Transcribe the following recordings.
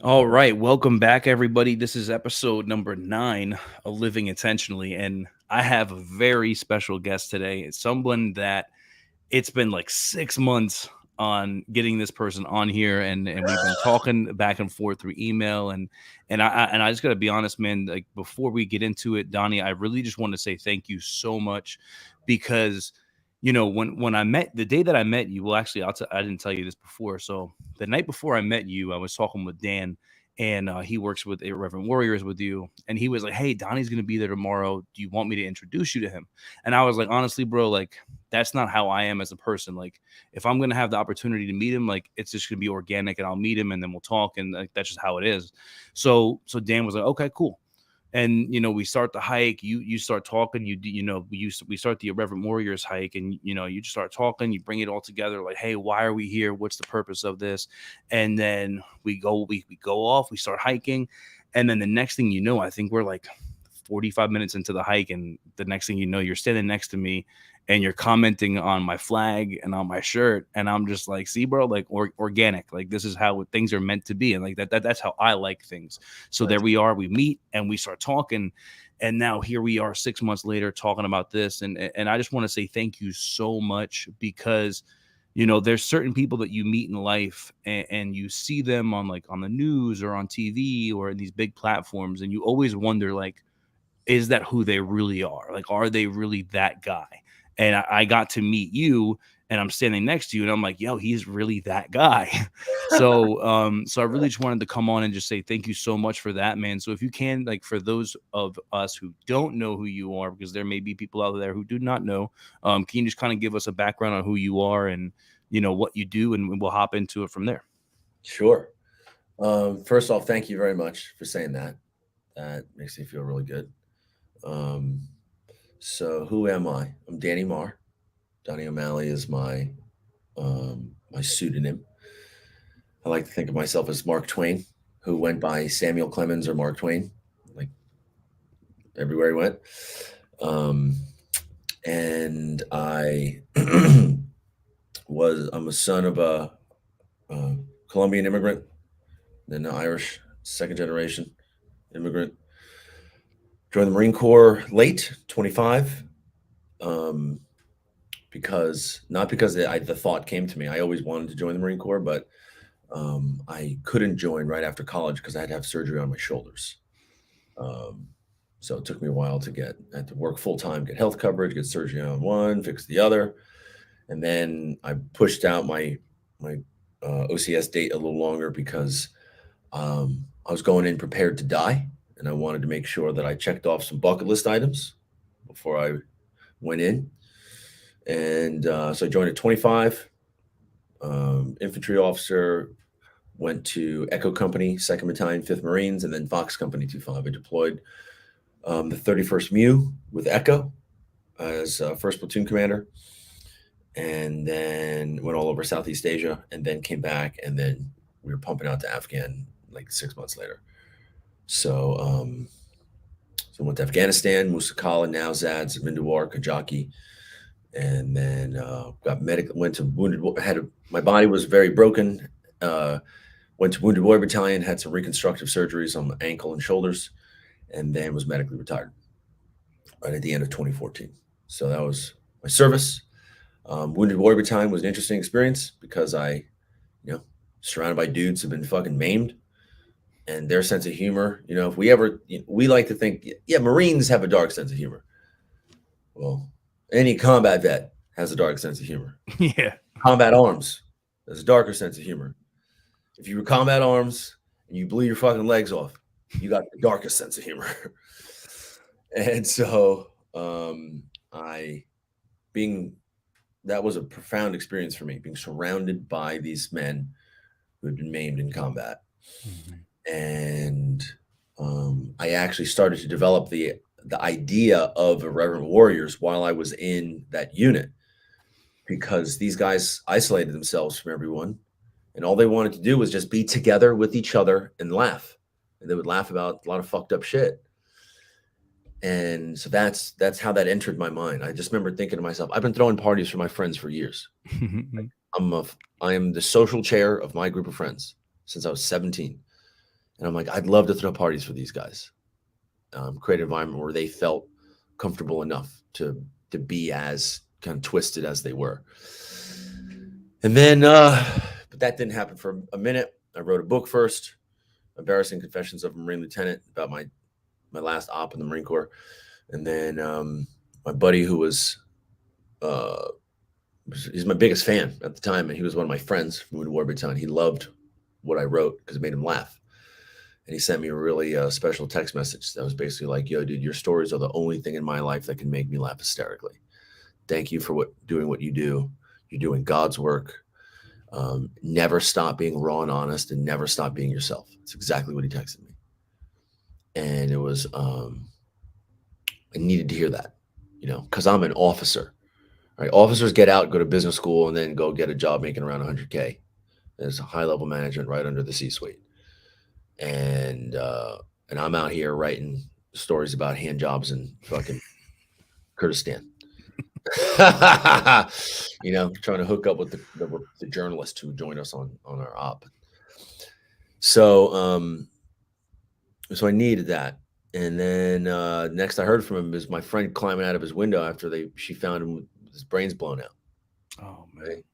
All right, welcome back, everybody. This is episode number 9 of Living Intentionally, and I have a very special guest today. It's someone that it's been like 6 months on getting this person on here, and we've been talking back and forth through email, and I just got to be honest, man. Like before we get into it, Donnie, I really just want to say thank you so much because when I met the day that I met you, well, actually, I didn't tell you this before. So the night before I met you, I was talking with Dan, and he works with Irreverent Warriors with you, and he was like, "Hey, Donnie's gonna be there tomorrow. Do you want me to introduce you to him?" And I was like, honestly, bro, like that's not how I am as a person. Like if I'm gonna have the opportunity to meet him, like it's just gonna be organic, and I'll meet him, and then we'll talk, and like that's just how it is. So Dan was like, okay, cool. And we start the hike. You start talking. We start the Irreverent Warriors hike, and you just start talking. You bring it all together, like, hey, why are we here? What's the purpose of this? And then we go off. We start hiking, and then the next thing you know, I think we're like 45 minutes into the hike, and the next thing you know, you're standing next to me, and you're commenting on my flag and on my shirt, and I'm just like, see, bro, like organic, like this is how things are meant to be, and like that's how I like things. So there Nice. we are, we meet and we start talking, and now here we are 6 months later talking about this, and I just want to say thank you so much because there's certain people that you meet in life, and you see them on like on the news or on TV or in these big platforms, and you always wonder, like, is that who they really are? Like, are they really that guy? And I got to meet you, and I'm standing next to you, and I'm like, yo, he's really that guy. So I really just wanted to come on and just say thank you so much for that, man. So if you can, like, for those of us who don't know who you are, because there may be people out there who do not know, can you just kind of give us a background on who you are and what you do, and we'll hop into it from there. Sure. First off, thank you very much for saying that. That makes me feel really good. Um, so who am I? I'm Danny Marr. Donny O'Malley is my pseudonym. I like to think of myself as Mark Twain, who went by Samuel Clemens or Mark Twain, like everywhere he went. Um, and I I'm a son of a Colombian immigrant, then an Irish second generation immigrant. Joined the Marine Corps late, 25, um, because not because the thought came to me. I always wanted to join the Marine Corps, but I couldn't join right after college because I had to have surgery on my shoulders. Um, so it took me a while I had to work full time, get health coverage, get surgery on one, fix the other. And then I pushed out my OCS date a little longer because I was going in prepared to die, and I wanted to make sure that I checked off some bucket list items before I went in. And so I joined at 25, infantry officer, went to Echo Company, 2nd Battalion, 5th Marines, and then Fox Company 25. I deployed the 31st MEU with Echo as first platoon commander, and then went all over Southeast Asia, and then came back, and then we were pumping out to Afghan like 6 months later. So, so went to Afghanistan, Musa Kala, Nowzad, Zamindawar, Kajaki, and then got medical. Went to wounded. My body was very broken. Uh, Went to Wounded Warrior Battalion, had some reconstructive surgeries on my ankle and shoulders, and then was medically retired right at the end of 2014. So that was my service. Wounded Warrior Battalion was an interesting experience because you know, surrounded by dudes who've been fucking maimed, and their sense of humor. If we ever, we like to think, yeah, Marines have a dark sense of humor. Well, any combat vet has a dark sense of humor. Yeah. Combat arms has a darker sense of humor. If you were combat arms and you blew your fucking legs off, you got the darkest sense of humor. And so, I being that was a profound experience for me, being surrounded by these men who had been maimed in combat. Mhm. And I actually started to develop the idea of irreverent warriors while I was in that unit, because these guys isolated themselves from everyone, and all they wanted to do was just be together with each other and laugh, and they would laugh about a lot of fucked up shit. And so that's how that entered my mind. I just remember thinking to myself, I've been throwing parties for my friends for years. I'm a I am the social chair of my group of friends since I was 17. And I'm like, I'd love to throw parties for these guys, create an environment where they felt comfortable enough to be as kind of twisted as they were. And then, but that didn't happen for a minute. I wrote a book first, Embarrassing Confessions of a Marine Lieutenant, about my last op in the Marine Corps. And then my buddy, who was he's my biggest fan at the time, and he was one of my friends from Wounded Warrior Battalion. He loved what I wrote because it made him laugh. And he sent me a really special text message that was basically like, "Yo, dude, your stories are the only thing in my life that can make me laugh hysterically. Thank you for doing what you do. You're doing God's work. Never stop being raw and honest, and never stop being yourself." It's exactly what he texted me. And it was, I needed to hear that, because I'm an officer. Right? Officers get out, go to business school, and then go get a job making around 100K. There's a high level management right under the C-suite. And I'm out here writing stories about hand jobs in fucking Kurdistan. Trying to hook up with the journalist who joined us on our op. So so I needed that. And then next I heard from him is my friend climbing out of his window after she found him with his brains blown out. Oh man. Right?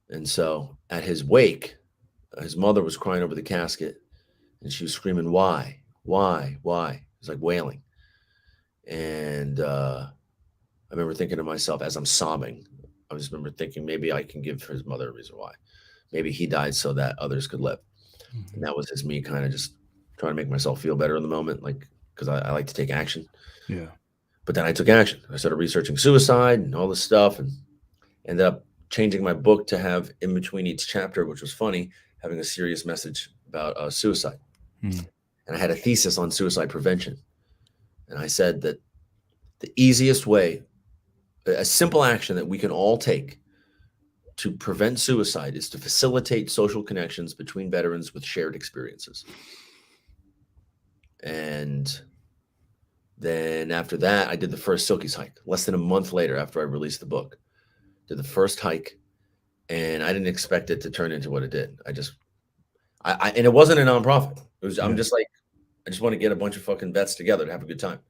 And so at his wake, his mother was crying over the casket, and she was screaming, "Why? Why? Why?" It was like wailing. And I remember thinking to myself as I'm sobbing, I just remember thinking maybe I can give his mother a reason why. Maybe he died so that others could live. Mm-hmm. And that was just me kind of just trying to make myself feel better in the moment, like, because I like to take action. Yeah. But then I took action. I started researching suicide and all this stuff, and ended up changing my book to have in between each chapter, which was funny, having a serious message about suicide. Mm. And I had a thesis on suicide prevention. And I said that the easiest way, a simple action that we can all take to prevent suicide, is to facilitate social connections between veterans with shared experiences. And then after that, I did the first Silkies hike less than a month later after I released the book. Did the first hike, and I didn't expect it to turn into what it did. And it wasn't a nonprofit. It was, I'm just like, I just want to get a bunch of fucking vets together to have a good time.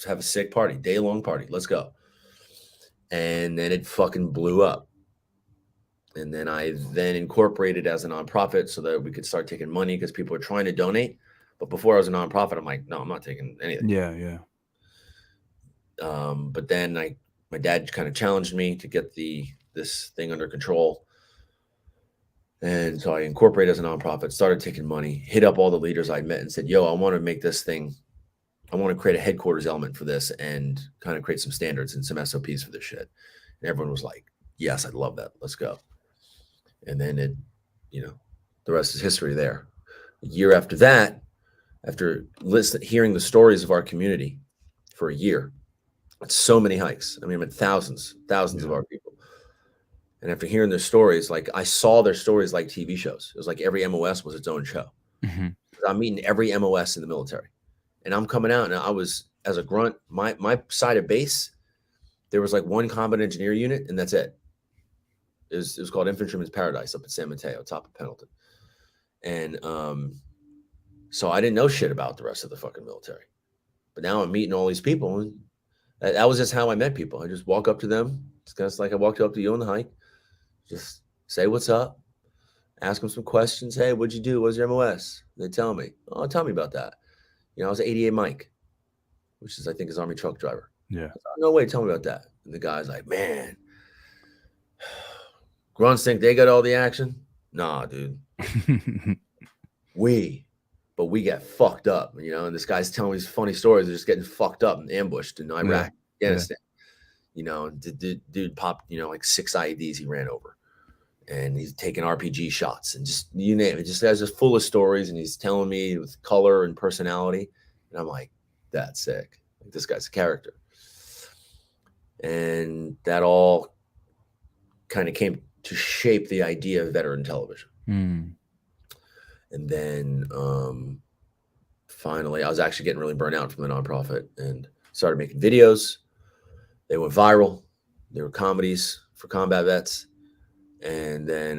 Have a sick party, day-long party. Let's go. And then it fucking blew up. And then I incorporated as a nonprofit so that we could start taking money because people were trying to donate. But before I was a nonprofit, I'm like, no, I'm not taking anything. Yeah. But then my dad kind of challenged me to get this thing under control. And so I incorporated as a nonprofit, started taking money, hit up all the leaders I met and said, "Yo, I want to make this thing. I want to create a headquarters element for this and kind of create some standards and some SOPs for this shit." And everyone was like, "Yes, I'd love that. Let's go." And then the rest is history there. A year after that, after hearing the stories of our community for a year, it's so many hikes. I mean, I'm at thousands of our people. And after hearing their stories, like I saw their stories like TV shows. It was like every MOS was its own show. Mm-hmm. I'm meeting every MOS in the military. And I'm coming out, and I was, as a grunt, my side of base, there was like one combat engineer unit, and that's it. It was called Infantryman's Paradise up in San Mateo, top of Pendleton. And so I didn't know shit about the rest of the fucking military. But now I'm meeting all these people, and that was just how I met people. I just walk up to them. It's just like I walked up to you on the hike. Just say what's up, ask them some questions. Hey, what'd you do? What's your MOS? They tell me. Oh, tell me about that. I was 88 Mike, which is, I think, his Army truck driver. Yeah. Said, no way, tell me about that. And the guy's like, "Man, grunts think they got all the action? Nah, dude. But we get fucked up, and this guy's telling me these funny stories. They're just getting fucked up and ambushed in Iraq, Afghanistan. Dude popped, like 6 IEDs he ran over. And he's taking RPG shots and just, you name it. Just guys just full of stories, and he's telling me with color and personality. And I'm like, that's sick. Like, this guy's a character. And that all kind of came to shape the idea of veteran television. Mm. And then finally, I was actually getting really burnt out from the nonprofit and started making videos. They went viral. They were comedies for combat vets. And then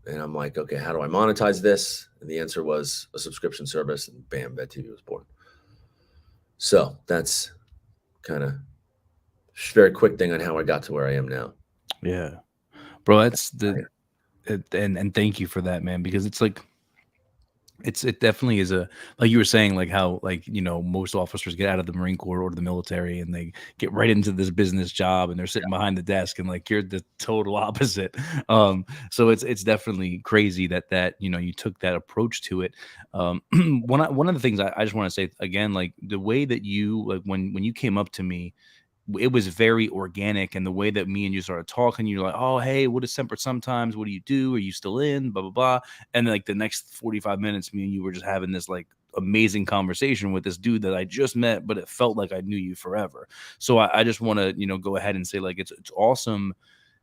And I'm like, okay, how do I monetize this? And the answer was a subscription service, and bam, VetTV was born. So that's kind of very quick thing on how I got to where I am now. Yeah, bro, that's and thank you for that, man, because it's like it definitely is a, like you were saying, like how, like, most officers get out of the Marine Corps or the military and they get right into this business job and they're sitting behind the desk, and like you're the total opposite. So it's definitely crazy that you took that approach to it. One of the things I just want to say again, like the way that you, like, when you came up to me, it was very organic, and the way that me and you started talking, you're like, oh, hey, what is Semper sometimes, what do you do, are you still in, blah blah blah. And then, like, the next 45 minutes, me and you were just having this like amazing conversation with this dude that I just met, but it felt like I knew you forever. So I just want to go ahead and say, like, it's awesome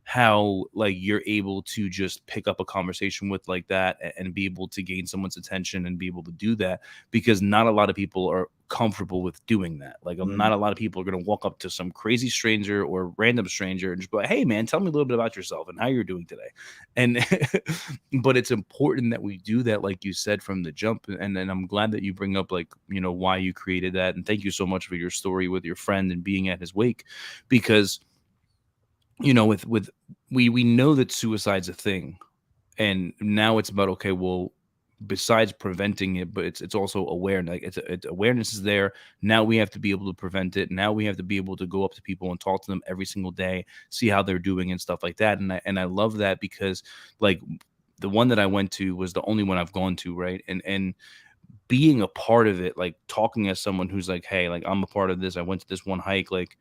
how, like, you're able to just pick up a conversation with like that, and be able to gain someone's attention and be able to do that, because not a lot of people are comfortable with doing that. Like, Mm. not a lot of people are going to walk up to some crazy stranger or random stranger and just be like, hey man, tell me a little bit about yourself and how you're doing today. And but it's important that we do that, like you said, from the jump. And then I'm glad that you bring up, like, why you created that, and thank you so much for your story with your friend and being at his wake. Because with we know that suicide's a thing, and now it's about, okay, well, besides preventing it, but it's also awareness. Like, it's awareness is there. Now we have to be able to prevent it. Now we have to be able to go up to people and talk to them every single day, see how they're doing and stuff like that. And I love that, because, like, the one that I went to was the only one I've gone to, right? And being a part of it, like talking as someone who's like, hey, like, I'm a part of this, I went to this one hike, like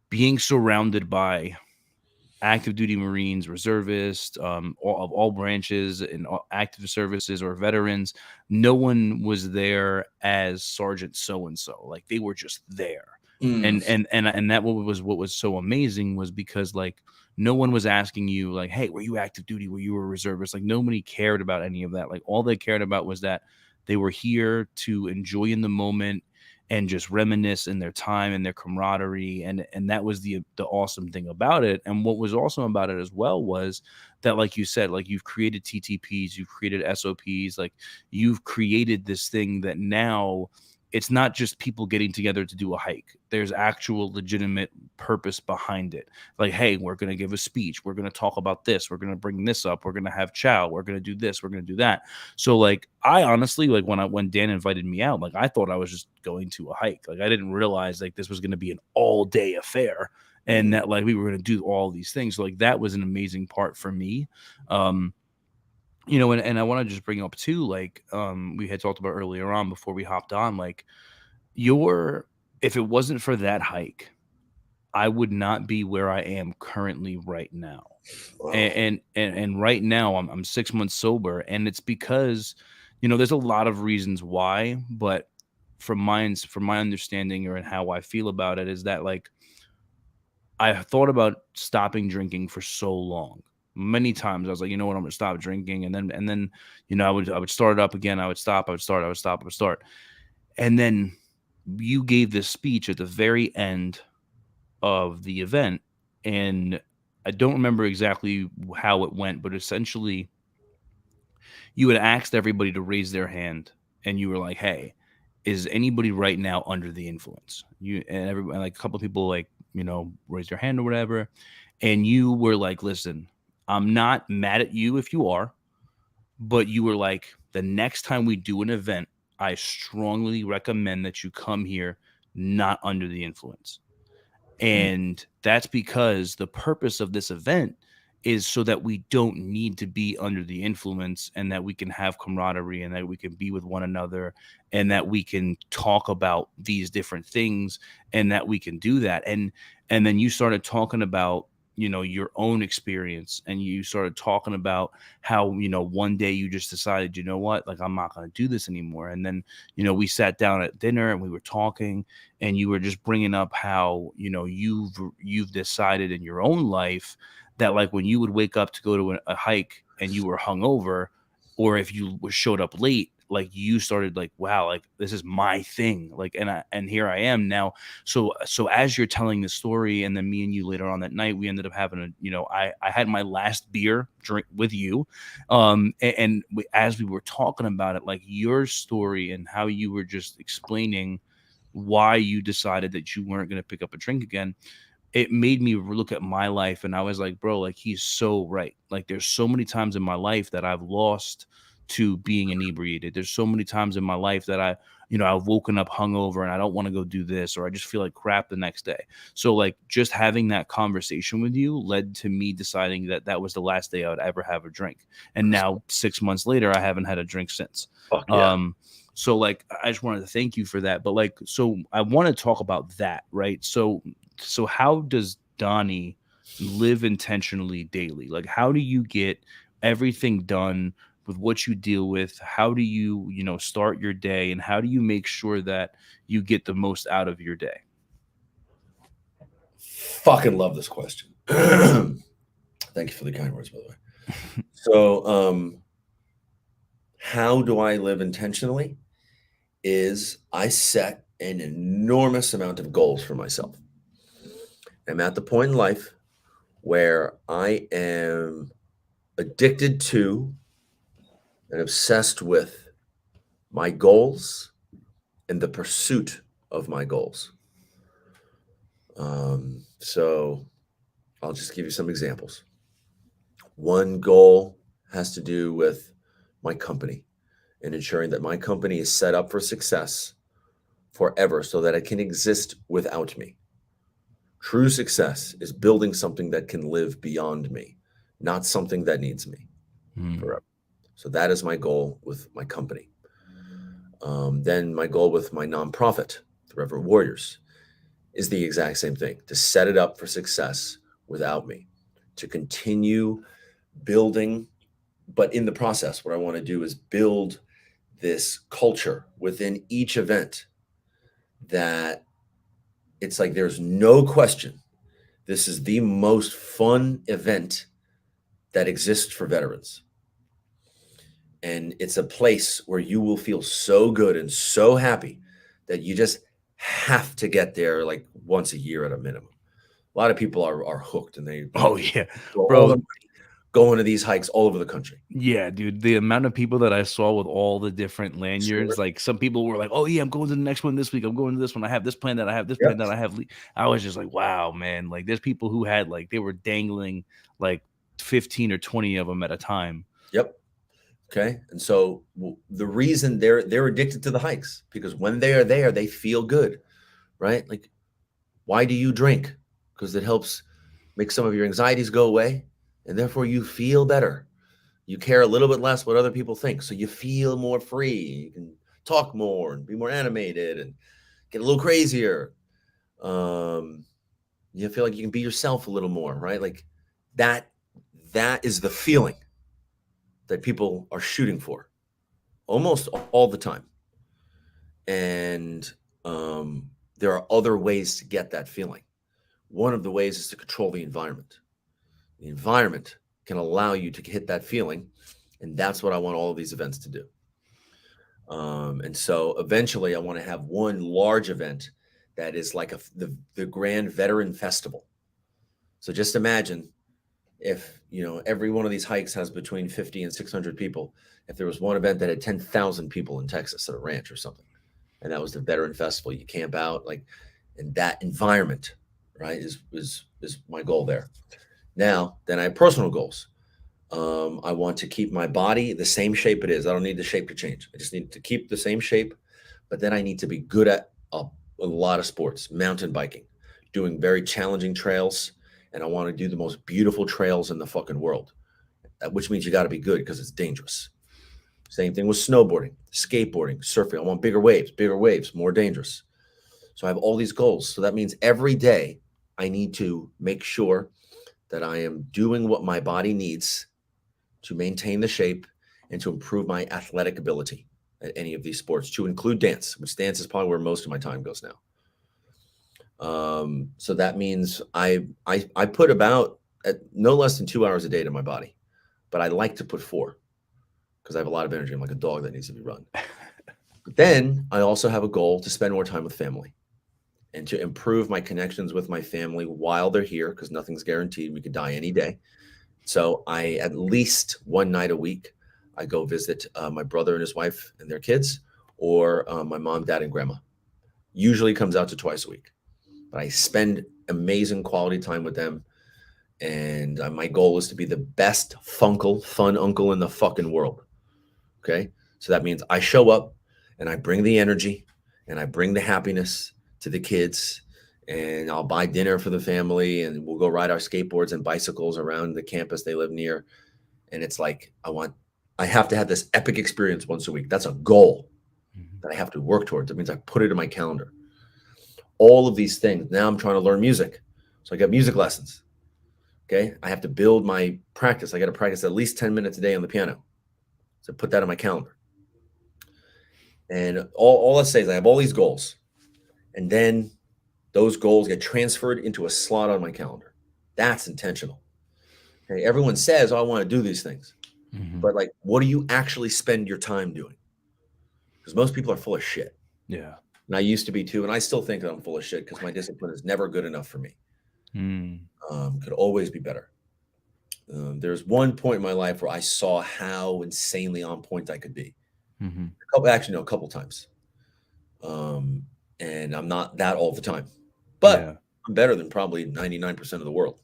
being surrounded by active duty Marines, reservists, of all branches and all active services or veterans. No one was there as Sergeant so and so. Like, they were just there. Mm. And that what was so amazing, was because, like, no one was asking you, like, hey, were you active duty, were you a reservist? Like, nobody cared about any of that. Like, all they cared about was that they were here to enjoy in the moment and just reminisce in their time and their camaraderie. And that was the awesome thing about it. And what was awesome about it as well was that, like you said, like, you've created TTPs, you've created SOPs, like, you've created this thing that now it's not just people getting together to do a hike. There's actual legitimate purpose behind it. Like, hey, we're going to give a speech, we're going to talk about this, we're going to bring this up, we're going to have chow, we're going to do this, we're going to do that. So, like, I honestly, like, when Dan invited me out, like, I thought I was just going to a hike. Like, I didn't realize, like, this was going to be an all day affair, and Mm. that, like, we were going to do all these things. So, like, that was an amazing part for me. um and I want to just bring up too, like, we had talked about earlier on before we hopped on, like, your if it wasn't for that hike, I would not be where I am currently right now. Wow. And right now I'm 6 months sober, and it's because there's a lot of reasons why, but from my understanding, or in how I feel about it, is that, like, I thought about stopping drinking for so long. Many times I was like, you know what, I'm gonna stop drinking, and then I would start it up again, I would stop, I would start, I would stop, I would start. And then you gave this speech at the very end of the event, and I don't remember exactly how it went, but essentially you had asked everybody to raise their hand, and you were like, hey, is anybody right now under the influence? You and everybody, like, a couple of people, like, raised their hand or whatever, and you were like, listen, I'm not mad at you if you are, but you were like, the next time we do an event, I strongly recommend that you come here not under the influence. Mm. And that's because the purpose of this event is so that we don't need to be under the influence, and that we can have camaraderie, and that we can be with one another, and that we can talk about these different things, and that we can do that. And then you started talking about your own experience, and you started talking about how one day you just decided, you know what, like, I'm not going to do this anymore. And then we sat down at dinner and we were talking, and you were just bringing up how you've decided in your own life that, like, when you would wake up to go to a hike and you were hungover, or if you showed up late, like you started like, wow, like this is my thing. Like, and here I am now. So as you're telling the story, and then me and you later on that night, we ended up having I had my last beer drink with you. As we were talking about it, like your story and how you were just explaining why you decided that you weren't going to pick up a drink again, it made me look at my life, and I was like, bro, like he's so right. Like there's so many times in my life that I've lost to being inebriated. There's so many times in my life that I've woken up hungover and I don't want to go do this, or I just feel like crap the next day. So like just having that conversation with you led to me deciding that that was the last day I would ever have a drink. And now 6 months later, I haven't had a drink since. Fuck yeah. So like I just wanted to thank you for that. But like, so I want to talk about that, right? So how does Donnie live intentionally daily? Like how do you get everything done with what you deal with? How do you, start your day, and how do you make sure that you get the most out of your day? Fucking love this question. Thank you for the kind words, by the way. So, how do I live intentionally? Is I set an enormous amount of goals for myself. I'm at the point in life where I am addicted to and obsessed with my goals and the pursuit of my goals. So I'll just give you some examples. One goal has to do with my company and ensuring that my company is set up for success forever so that it can exist without me. True success is building something that can live beyond me, not something that needs me forever. So that is my goal with my company. Then my goal with my nonprofit, the Reverend Warriors, is the exact same thing, to set it up for success without me, to continue building. But in the process, what I want to do is build this culture within each event that it's like there's no question this is the most fun event that exists for veterans. And it's a place where you will feel so good and so happy that you just have to get there like once a year at a minimum. A lot of people are hooked, and they Oh yeah, go all bro. the going to these hikes all over the country. Yeah, dude, the amount of people that I saw with all the different Sure. lanyards, like some people were like, "Oh yeah, I'm going to the next one this week. I'm going to this one. I have this plan that I have this Yep. plan that I have." I was just like, "Wow, man!" Like there's people who had like they were dangling like 15 or 20 of them at a time. Yep. Okay. And so the reason they're addicted to the hikes because when they are there, they feel good, right? Like, why do you drink? Because it helps make some of your anxieties go away, and therefore you feel better. You care a little bit less what other people think, so you feel more free. You can talk more and be more animated and get a little crazier. Um, you feel like you can be yourself a little more, right? Like that. That is the feeling that people are shooting for almost all the time. And there are other ways to get that feeling. One of the ways is to control the environment. The environment can allow you to hit that feeling, and that's what I want all of these events to do. And so eventually, I want to have one large event that is like the Grand Veteran Festival. So just imagine if every one of these hikes has between 50 and 600 people. If there was one event that had 10,000 people in Texas at a ranch or something, and that was the Veteran Festival, you camp out like in that environment, right? Is my goal there. Now, then I have personal goals. I want to keep my body the same shape it is. I don't need the shape to change. I just need to keep the same shape. But then I need to be good at a lot of sports, mountain biking, doing very challenging trails. And I want to do the most beautiful trails in the fucking world, which means you got to be good because it's dangerous. Same thing with snowboarding, skateboarding, surfing. I want bigger waves, more dangerous. So I have all these goals. So that means every day I need to make sure that I am doing what my body needs to maintain the shape and to improve my athletic ability at any of these sports, to include dance, which dance is probably where most of my time goes now. So that means I put about at no less than 2 hours a day to my body, but I like to put 4 because I have a lot of energy. I'm like a dog that needs to be run. But then I also have a goal to spend more time with family and to improve my connections with my family while they're here, because nothing's guaranteed. We could die any day. So I, at least one night a week, I go visit my brother and his wife and their kids, or my mom, dad, and grandma. Usually comes out to twice a week. But I spend amazing quality time with them. And my goal is to be the best fun uncle in the fucking world. Okay. So that means I show up and I bring the energy and I bring the happiness to the kids, and I'll buy dinner for the family, and we'll go ride our skateboards and bicycles around the campus they live near. And it's like, I have to have this epic experience once a week. That's a goal that I have to work towards. It means I put it in my calendar. All of these things. Now I'm trying to learn music. So I got music lessons. Okay. I have to build my practice. I got to practice at least 10 minutes a day on the piano. So put that on my calendar. And all I say is I have all these goals. And then those goals get transferred into a slot on my calendar. That's intentional. Okay. Everyone says, oh, I want to do these things. But like, what do you actually spend your time doing? Because most people are full of shit. Yeah. And I used to be too. And I still think that I'm full of shit because my discipline is never good enough for me. Could always be better. There's one point in my life where I saw how insanely on point I could be. A couple times. And I'm not that all the time. But I'm better than probably 99% of the world.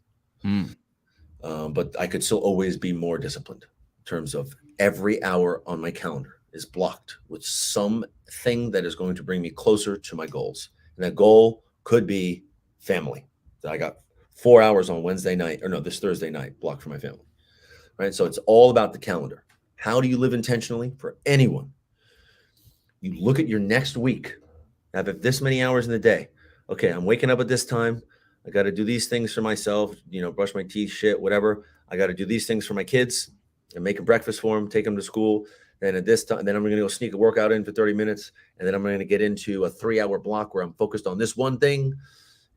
But I could still always be more disciplined in terms of every hour on my calendar is blocked with something that is going to bring me closer to my goals. And that goal could be family. I got 4 hours on this Thursday night blocked for my family. Right. So it's all about the calendar. How do you live intentionally? For anyone, you look at your next week. I have this many hours in the day. Okay, I'm waking up at this time. I got to do these things for myself, brush my teeth, shit, whatever. I got to do these things for my kids and make a breakfast for them, take them to school. Then at this time, then I'm going to go sneak a workout in for 30 minutes. And then I'm going to get into a 3-hour block where I'm focused on this one thing.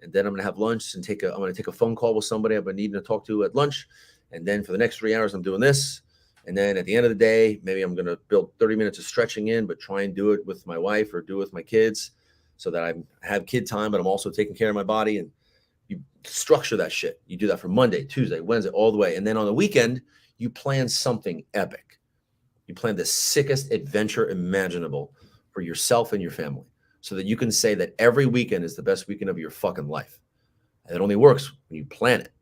And then I'm going to have lunch and I'm going to take a phone call with somebody I've been needing to talk to at lunch. And then for the next 3 hours, I'm doing this. And then at the end of the day, maybe I'm going to build 30 minutes of stretching in, but try and do it with my wife or do it with my kids so that I have kid time, but I'm also taking care of my body. And you structure that shit. You do that for Monday, Tuesday, Wednesday, all the way. And then on the weekend, you plan something epic. You plan the sickest adventure imaginable for yourself and your family so that you can say that every weekend is the best weekend of your fucking life. And it only works when you plan it.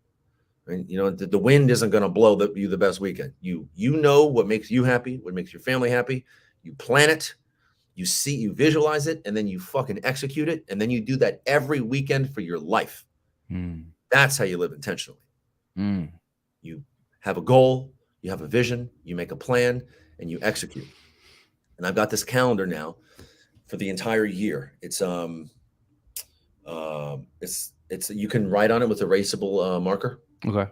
Right? The wind isn't going to blow you the best weekend. You know what makes you happy, what makes your family happy. You plan it, you visualize it, and then you fucking execute it. And then you do that every weekend for your life. That's how you live intentionally. You have a goal, you have a vision, you make a plan, and you execute. And I've got this calendar now for the entire year. It's you can write on it with erasable marker. Okay.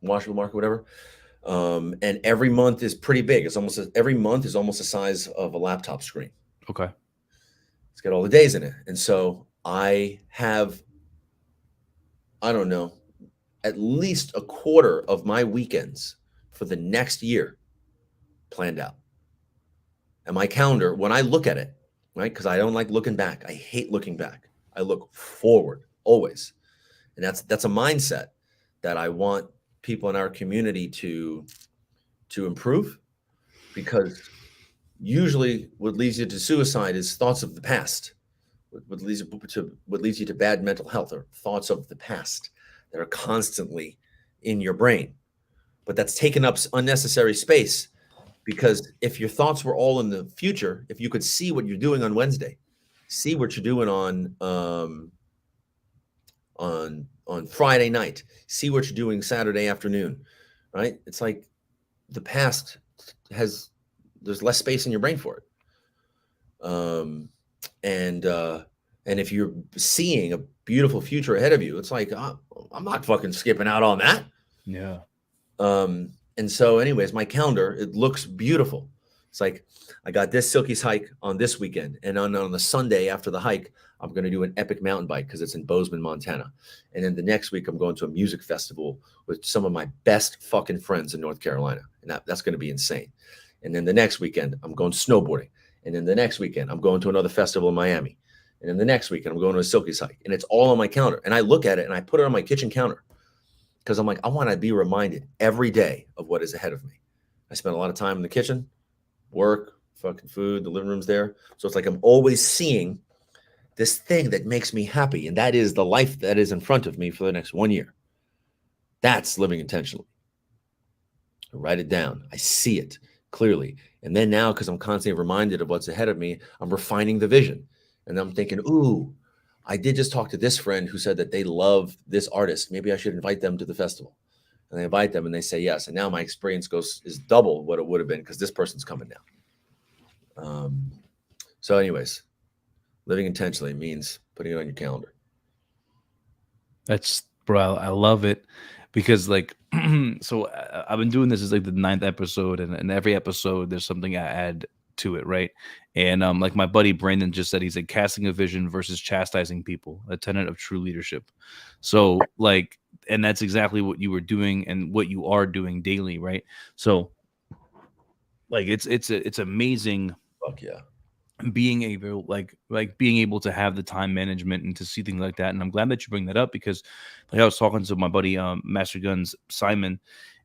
Washable marker, whatever. And every month is pretty big. Every month is almost the size of a laptop screen. Okay. It's got all the days in it. And so I have, I don't know, at least a quarter of my weekends for the next year planned out. And my calendar, when I look at it, right, because I don't like looking back. I hate looking back. I look forward always. And that's a mindset that I want people in our community to improve, because usually what leads you to suicide is thoughts of the past. What leads you to bad mental health or thoughts of the past that are constantly in your brain. But that's taken up unnecessary space, because if your thoughts were all in the future, if you could see what you're doing on Wednesday, see what you're doing on Friday night, see what you're doing Saturday afternoon, right? It's like the past there's less space in your brain for it. And if you're seeing a beautiful future ahead of you, it's like, I'm not fucking skipping out on that. Yeah. And so anyways, my calendar, it looks beautiful. It's like, I got this Silky's hike on this weekend. And on the Sunday after the hike, I'm going to do an epic mountain bike because it's in Bozeman, Montana. And then the next week, I'm going to a music festival with some of my best fucking friends in North Carolina. And that's going to be insane. And then the next weekend, I'm going snowboarding. And then the next weekend, I'm going to another festival in Miami. And then the next weekend, I'm going to a Silky's hike. And it's all on my calendar. And I look at it and I put it on my kitchen counter because I'm like, I want to be reminded every day of what is ahead of me. I spend a lot of time in the kitchen, work, fucking food, the living room's there. So it's like I'm always seeing this thing that makes me happy. And that is the life that is in front of me for the next 1 year. That's living intentionally. I write it down. I see it clearly. And then now, because I'm constantly reminded of what's ahead of me, I'm refining the vision. And I'm thinking, ooh, I did just talk to this friend who said that they love this artist. Maybe I should invite them to the festival. And I invite them and they say yes. And now my experience is double what it would have been because this person's coming now. So anyways, living intentionally means putting it on your calendar. That's, bro, I love it because like so I've been doing this is like the 9th episode, and every episode there's something I add to it, right? And like my buddy Brandon just said, he's like casting a vision versus chastising people, a tenet of true leadership. So like, and that's exactly what you were doing and what you are doing daily, right? So like it's amazing Fuck yeah. being able like being able to have the time management and to see things like that. And I'm glad that you bring that up because like I was talking to my buddy Master Guns Simon,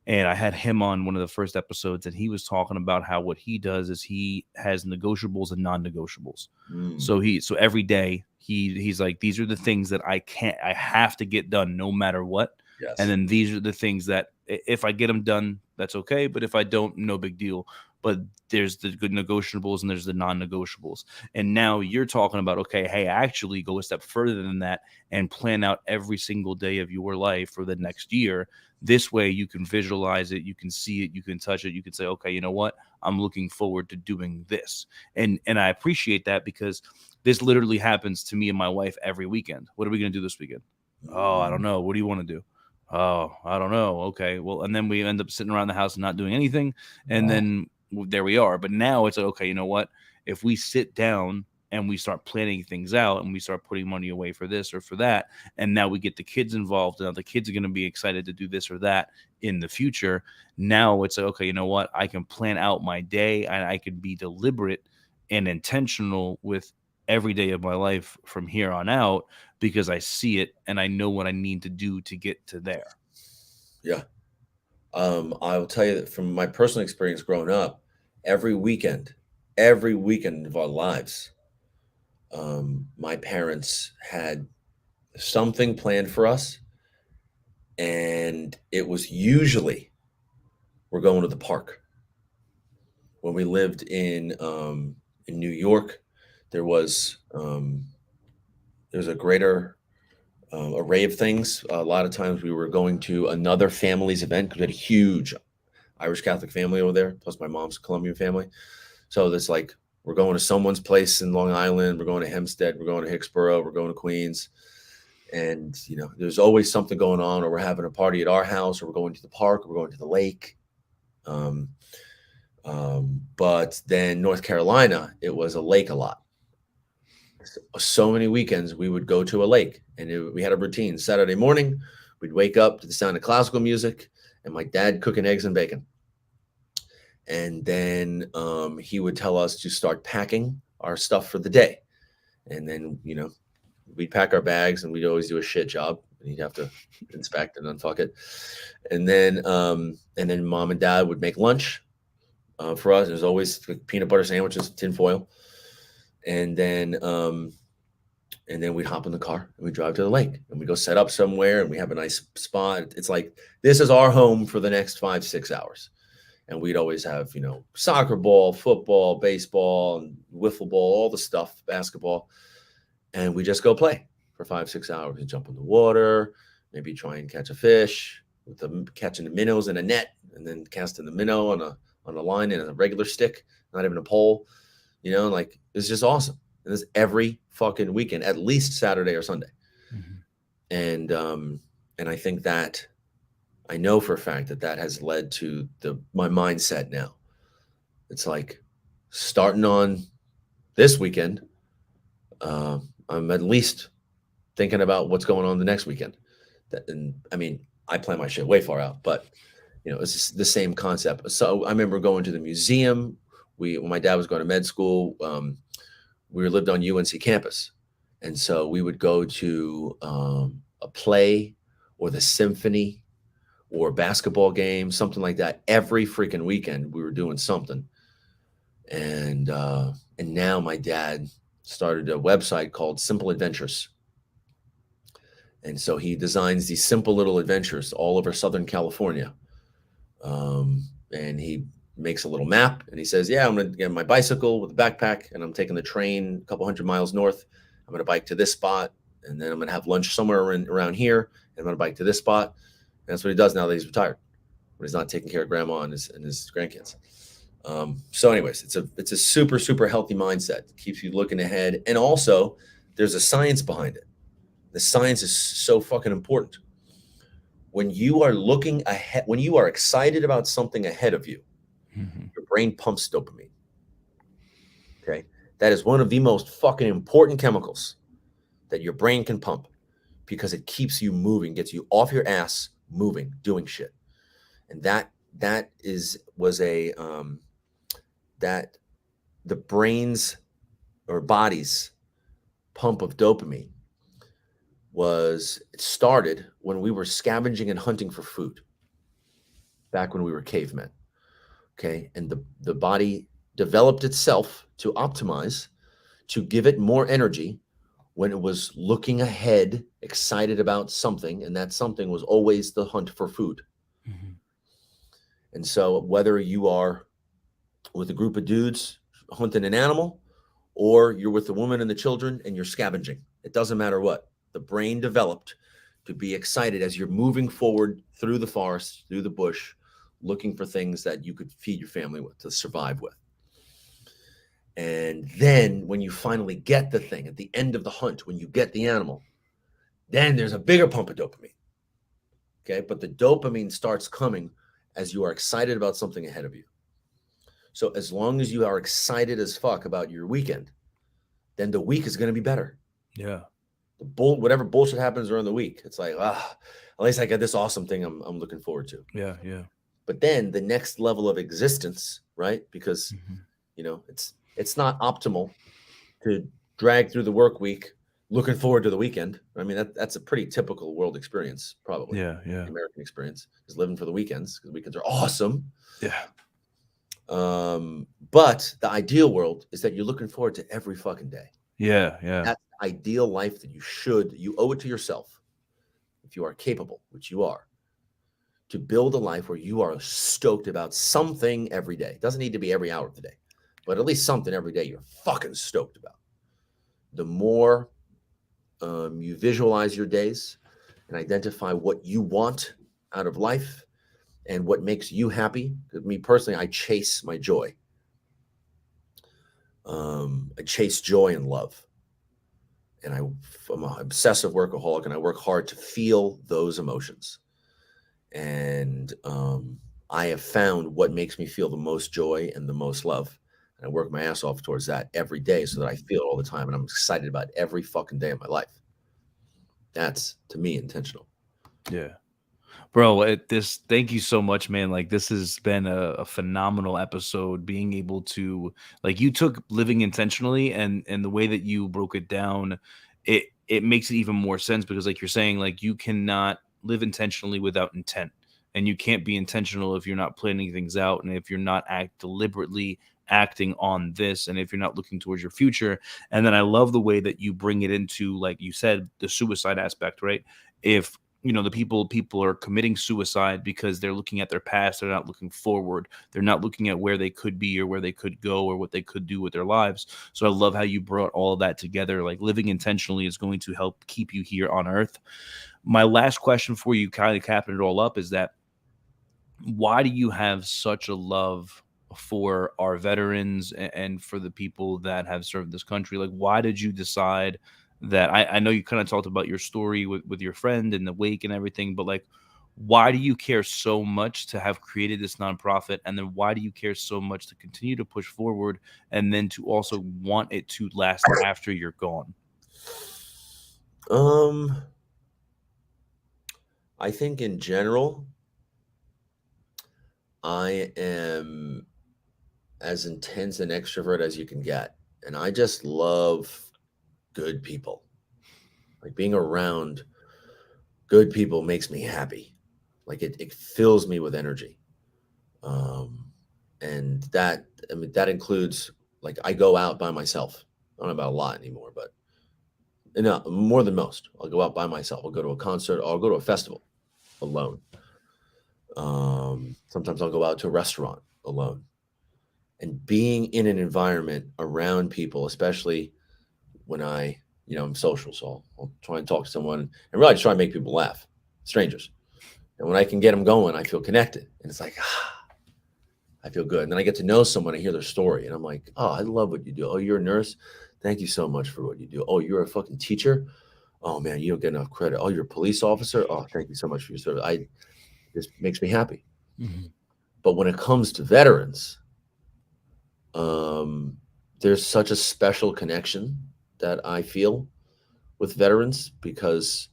and I had him on one of the first episodes, and he was talking about how what he does is he has negotiables and non-negotiables. So every day he's like, these are the things that I have to get done no matter what. Yes. And then these are the things that if I get them done, that's okay, but if I don't, no big deal. But there's the good negotiables and there's the non-negotiables. And now you're talking about, okay, hey, actually go a step further than that and plan out every single day of your life for the next year. This way you can visualize it, you can see it, you can touch it, you can say, okay, you know what? I'm looking forward to doing this. And I appreciate that because this literally happens to me and my wife every weekend. What are we going to do this weekend? Oh, I don't know. What do you want to do? Oh, I don't know. Okay. Well, and then we end up sitting around the house and not doing anything. And then there we are. But now it's like, okay, you know what? If we sit down and we start planning things out and we start putting money away for this or for that, and now we get the kids involved, and now the kids are going to be excited to do this or that in the future. Now it's like, okay, you know what? I can plan out my day and I can be deliberate and intentional with every day of my life from here on out because I see it and I know what I need to do to get to there. Yeah. I will tell you that from my personal experience growing up, every weekend of our lives, my parents had something planned for us. And it was usually we're going to the park. When we lived in New York, there was a greater array of things. A lot of times we were going to another family's event because we had a huge Irish Catholic family over there, plus my mom's Colombian family. So there's like, we're going to someone's place in Long Island, we're going to Hempstead, we're going to Hicksboro, we're going to Queens. And, you know, there's always something going on, or we're having a party at our house, or we're going to the park, or we're going to the lake. But then North Carolina, it was a lake a lot. So many weekends we would go to a lake, and we had a routine. Saturday morning, we'd wake up to the sound of classical music and my dad cooking eggs and bacon. And then he would tell us to start packing our stuff for the day. And then, you know, we'd pack our bags, and we'd always do a shit job. And he'd have to inspect and unfuck it. And then mom and dad would make lunch for us. There's always like peanut butter sandwiches, tinfoil. And then we'd hop in the car and we'd drive to the lake, and we go set up somewhere, and we have a nice spot. It's like, this is our home for the next 5-6 hours. And we'd always have, you know, soccer ball, football, baseball, and wiffle ball, all the stuff, basketball. And we just go play for 5-6 hours and jump in the water, maybe try and catch a fish with catching the minnows in a net, and then casting the minnow on a line and a regular stick, not even a pole. You know, like, it's just awesome. And it's every fucking weekend, at least Saturday or Sunday. Mm-hmm. And I think that I know for a fact that has led to my mindset now. It's like, starting on this weekend, I'm at least thinking about what's going on the next weekend. And I mean, I plan my shit way far out, but It's the same concept. So I remember going to the museum. When my dad was going to med school, we lived on UNC campus, and so we would go to a play or the symphony or a basketball game, something like that. Every freaking weekend, we were doing something. And now my dad started a website called Simple Adventures, and so he designs these simple little adventures all over Southern California. And he makes a little map, and he says, "Yeah, I'm going to get my bicycle with a backpack, and I'm taking the train a couple hundred miles north. I'm going to bike to this spot, and then I'm going to have lunch somewhere around here, and I'm going to bike to this spot." And that's what he does now that he's retired, when he's not taking care of grandma and his grandkids. So, anyways, it's a super super healthy mindset. It keeps you looking ahead, and also there's a science behind it. The science is so fucking important. When you are looking ahead, when you are excited about something ahead of you, your brain pumps dopamine. Okay. That is one of the most fucking important chemicals that your brain can pump, because it keeps you moving, gets you off your ass, moving, doing shit. And that is was a that the brain's or body's pump of dopamine it started when we were scavenging and hunting for food back when we were cavemen. Okay. And the body developed itself to optimize, to give it more energy when it was looking ahead, excited about something, and that something was always the hunt for food. Mm-hmm. And so whether you are with a group of dudes hunting an animal, or you're with the woman and the children and you're scavenging, it doesn't matter what. The brain developed to be excited as you're moving forward through the forest, through the bush, looking for things that you could feed your family with, to survive with. And then when you finally get the thing at the end of the hunt, when you get the animal, then there's a bigger pump of dopamine. Okay. But the dopamine starts coming as you are excited about something ahead of you. So as long as you are excited as fuck about your weekend, then the week is going to be better. Yeah. Whatever bullshit happens during the week, it's like, at least I got this awesome thing I'm looking forward to. Yeah. Yeah. But then the next level of existence, right? Because it's not optimal to drag through the work week looking forward to the weekend. I mean, that's a pretty typical world experience, probably. Yeah. Yeah. The American experience is living for the weekends, because weekends are awesome. Yeah. But the ideal world is that you're looking forward to every fucking day. Yeah. Yeah. That's the ideal life that you owe it to yourself, if you are capable, which you are, to build a life where you are stoked about something every day. It doesn't need to be every hour of the day, but at least something every day you're fucking stoked about. The more you visualize your days and identify what you want out of life and what makes you happy. Because me personally, I chase my joy. I chase joy and love. And I'm an obsessive workaholic, and I work hard to feel those emotions. And I have found what makes me feel the most joy and the most love. And I work my ass off towards that every day, so that I feel it all the time. And I'm excited about every fucking day of my life. That's, to me, intentional. Yeah. Bro, thank you so much, man. Like, this has been a phenomenal episode. Being able to, like, you took living intentionally, and the way that you broke it down, it makes it even more sense, because, like you're saying, like, you cannot live intentionally without intent, and you can't be intentional if you're not planning things out, and if you're not deliberately acting on this, and if you're not looking towards your future. And then I love the way that you bring it into, like you said, the suicide aspect, right? If the people are committing suicide because they're looking at their past, they're not looking forward, they're not looking at where they could be or where they could go or what they could do with their lives. So I love how you brought all of that together. Like, living intentionally is going to help keep you here on earth. My last question for you, kind of capping it all up, is that why do you have such a love for our veterans and for the people that have served this country? Like, why did you decide that? I know you kind of talked about your story with your friend and the wake and everything, but, like, why do you care so much to have created this nonprofit? And then why do you care so much to continue to push forward, and then to also want it to last after you're gone? I think in general, I am as intense an extrovert as you can get. And I just love good people. Like being around good people makes me happy. Like it fills me with energy. Um, and that, I mean, that includes like I go out by myself. I don't know about a lot anymore, but no, more than most. I'll go out by myself. I'll go to a concert. Or I'll go to a festival alone. Sometimes I'll go out to a restaurant alone. And being in an environment around people, especially when I'm social, so I'll try and talk to someone and really try and make people laugh, strangers. And when I can get them going, I feel connected, and it's like I feel good. And then I get to know someone, I hear their story, and I'm like, oh, I love what you do. Oh, you're a nurse. Thank you so much for what you do. Oh, you're a fucking teacher. Oh man, you don't get enough credit. Oh, you're a police officer. Oh, thank you so much for your service. I This makes me happy. Mm-hmm. But when it comes to veterans, um, there's such a special connection that I feel with veterans because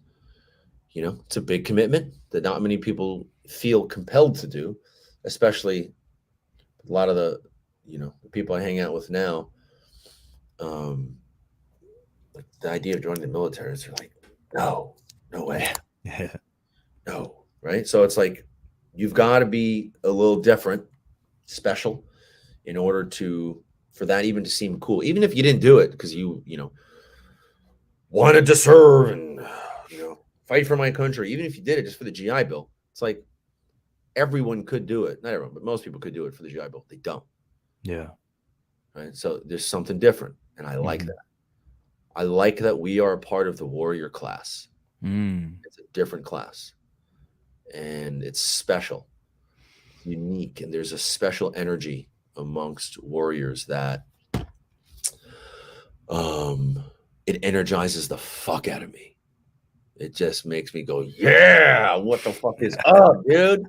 it's a big commitment that not many people feel compelled to do, especially a lot of the people I hang out with now. Um, like the idea of joining the military is like, no, no way, Yeah. no, right? So it's like you've got to be a little different, special, in order for that even to seem cool, even if you didn't do it because you wanted to serve and fight for my country, even if you did it just for the GI Bill. It's like everyone could do it, not everyone, but most people could do it for the GI Bill. They don't, Yeah. right? So there's something different, and I like Mm-hmm. that. I like that we are a part of the warrior class. Mm. It's a different class, and it's special, unique, and there's a special energy amongst warriors that um it energizes the fuck out of me. It just makes me go, yeah, what the fuck is up, dude?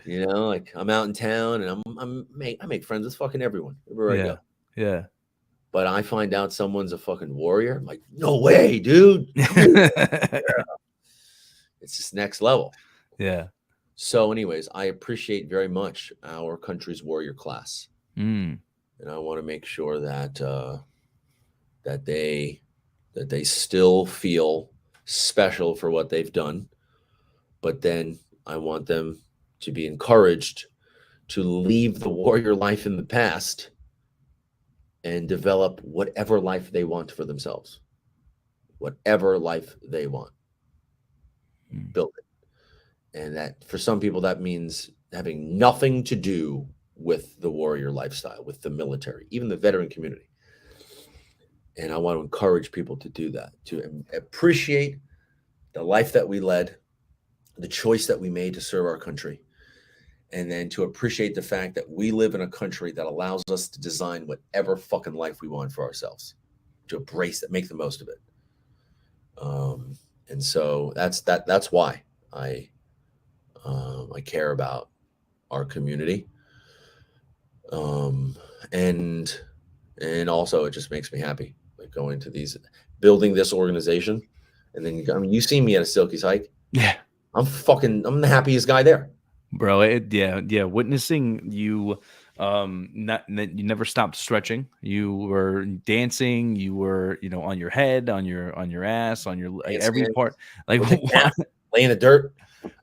Like I'm out in town and I make friends with fucking everyone everywhere I Yeah. go. Yeah. But I find out someone's a fucking warrior. I'm like, no way, dude. Come here. It's just next level. Yeah. So, anyways, I appreciate very much our country's warrior class. Mm. And I want to make sure that they that they still feel special for what they've done. But then I want them to be encouraged to leave the warrior life in the past and develop whatever life they want for themselves. Whatever life they want, Mm. build it. And that for some people, that means having nothing to do with the warrior lifestyle, with the military, even the veteran community. And I want to encourage people to do that, to appreciate the life that we led, the choice that we made to serve our country, and then to appreciate the fact that we live in a country that allows us to design whatever fucking life we want for ourselves, to embrace that, make the most of it. Um, and so that's why I care about our community. Um, and and also it just makes me happy, like going to these, building this organization, and then you see me at a Silky's hike. Yeah. I'm the happiest guy there. Bro, yeah. Witnessing you, you never stopped stretching. You were dancing. You were, on your head, on your ass, on your like, every Dancing, part. Like, looking at, laying in the dirt.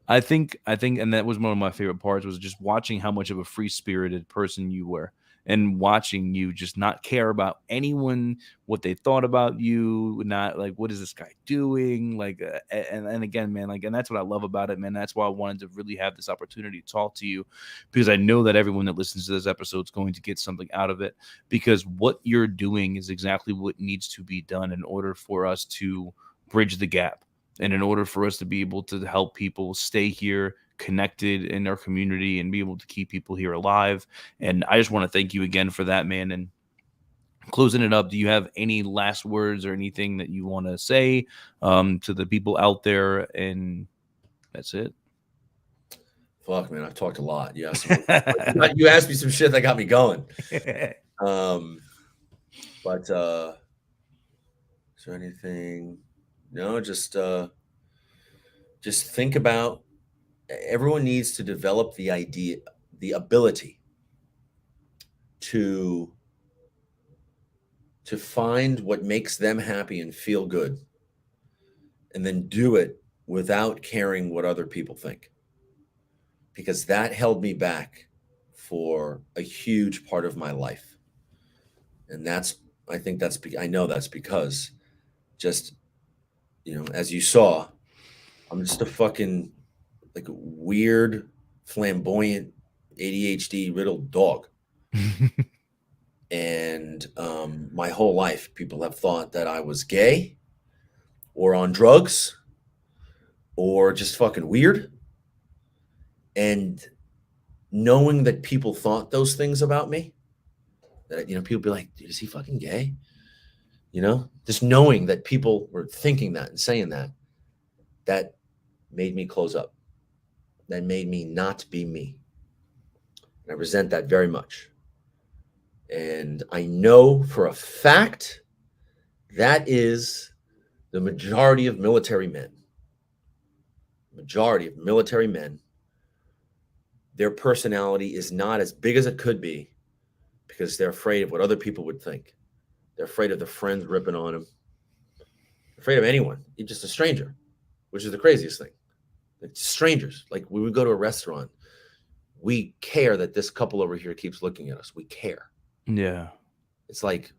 I think, and that was one of my favorite parts was just watching how much of a free spirited person you were, and watching you just not care about anyone, what they thought about you, not like what is this guy doing, like, and again, man, like, and that's what I love about it, man. That's why I wanted to really have this opportunity to talk to you, because I know that everyone that listens to this episode is going to get something out of it, because what you're doing is exactly what needs to be done in order for us to bridge the gap. And in order for us to be able to help people stay here connected in our community and be able to keep people here alive. And I just want to thank you again for that, man. And closing it up, do you have any last words or anything that you want to say to the people out there? And that's it. Fuck, man, I've talked a lot. You asked me some shit that got me going. Um, but is there anything? No, just think about everyone needs to develop the ability to find what makes them happy and feel good, and then do it without caring what other people think, because that held me back for a huge part of my life. And I think I know that's because, just, as you saw, I'm just a fucking, like, weird, flamboyant, ADHD riddled dog. And my whole life, people have thought that I was gay or on drugs or just fucking weird. And knowing that people thought those things about me, that, people be like, dude, is he fucking gay? Just knowing that people were thinking that and saying that, that made me close up. That made me not be me. And I resent that very much. And I know for a fact that is the majority of military men. Majority of military men, their personality is not as big as it could be because they're afraid of what other people would think. They're afraid of their friends ripping on them. Afraid of anyone. You're just a stranger, which is the craziest thing. Like, strangers. Like, when we go to a restaurant, we care that this couple over here keeps looking at us. We care. Yeah. It's like,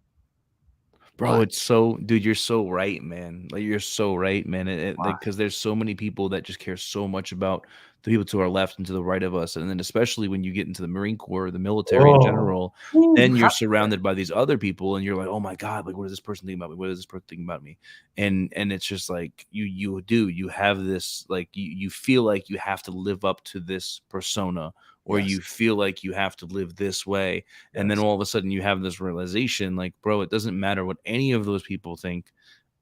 Bro, why? it's so, dude, you're so right, man. Like, you're so right, man. Why? Like, because there's so many people that just care so much about the people to our left and to the right of us, and then especially when you get into the Marine Corps, the military in Oh, general, you then you're have surrounded by these other people, and you're like, oh my god, like, what does this person think about me? What does this person think about me? And it's just like you have this, like, you feel like you have to live up to this persona, or yes, you feel like you have to live this way, and then yes, all of a sudden you have this realization, like, bro, it doesn't matter what any of those people think.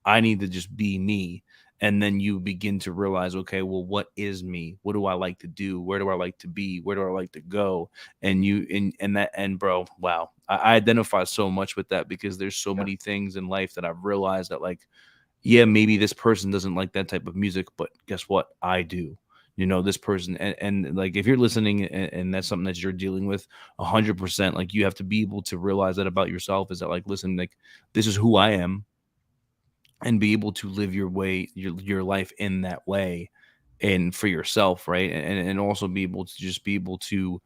I need to just be me. And then you begin to realize, okay, well, what is me? What do I like to do? Where do I like to be? Where do I like to go? And bro, wow. I identify so much with that because there's so yeah, many things in life that I've realized that, like, yeah, maybe this person doesn't like that type of music, but guess what? I do. This person, and like, if you're listening and that's something that you're dealing with, 100%, like, you have to be able to realize that about yourself, is that, like, listen, like, this is who I am, and be able to live your life in that way, and for yourself, right? And also be able to just be able to,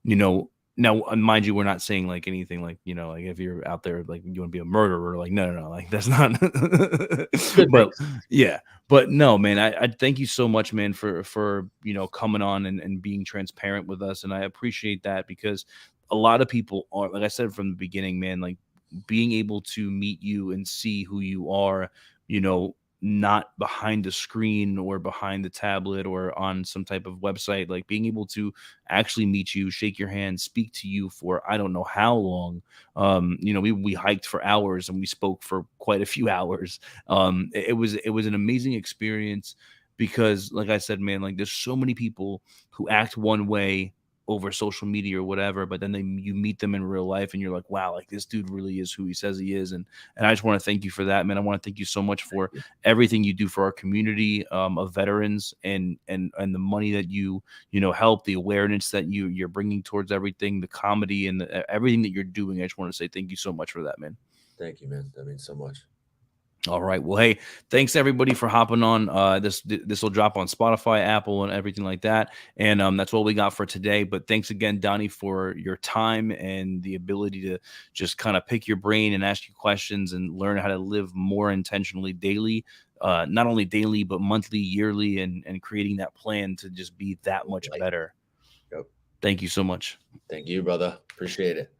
you know now, mind you, we're not saying like anything like, like, if you're out there, like, you want to be a murderer, like, no, no, no, like, that's not. good But things. yeah, but no, man, I thank you so much, man, for coming on and being transparent with us, and I appreciate that, because a lot of people are, like I said from the beginning, man, like, being able to meet you and see who you are, you know, not behind a screen or behind the tablet or on some type of website, like, being able to actually meet you, shake your hand, speak to you for I don't know how long. We hiked for hours and we spoke for quite a few hours. It was an amazing experience because, like I said, man, like, there's so many people who act one way over social media or whatever, but then you meet them in real life and you're like, wow, like, this dude really is who he says he is. And I just want to thank you for that, man. I want to thank you so much for everything you do for our community, of veterans, and the money that you help, the awareness that you're bringing towards everything, the comedy, and everything that you're doing. I just want to say thank you so much for that, man. Thank you, man. That means so much. All right. Well, hey, thanks everybody for hopping on. This will drop on Spotify, Apple, and everything like that. And that's all we got for today. But thanks again, Donnie, for your time and the ability to just kind of pick your brain and ask you questions and learn how to live more intentionally daily. Not only daily, but monthly, yearly, and creating that plan to just be that much Like, better. yep. Thank you so much. Thank you, brother. Appreciate it.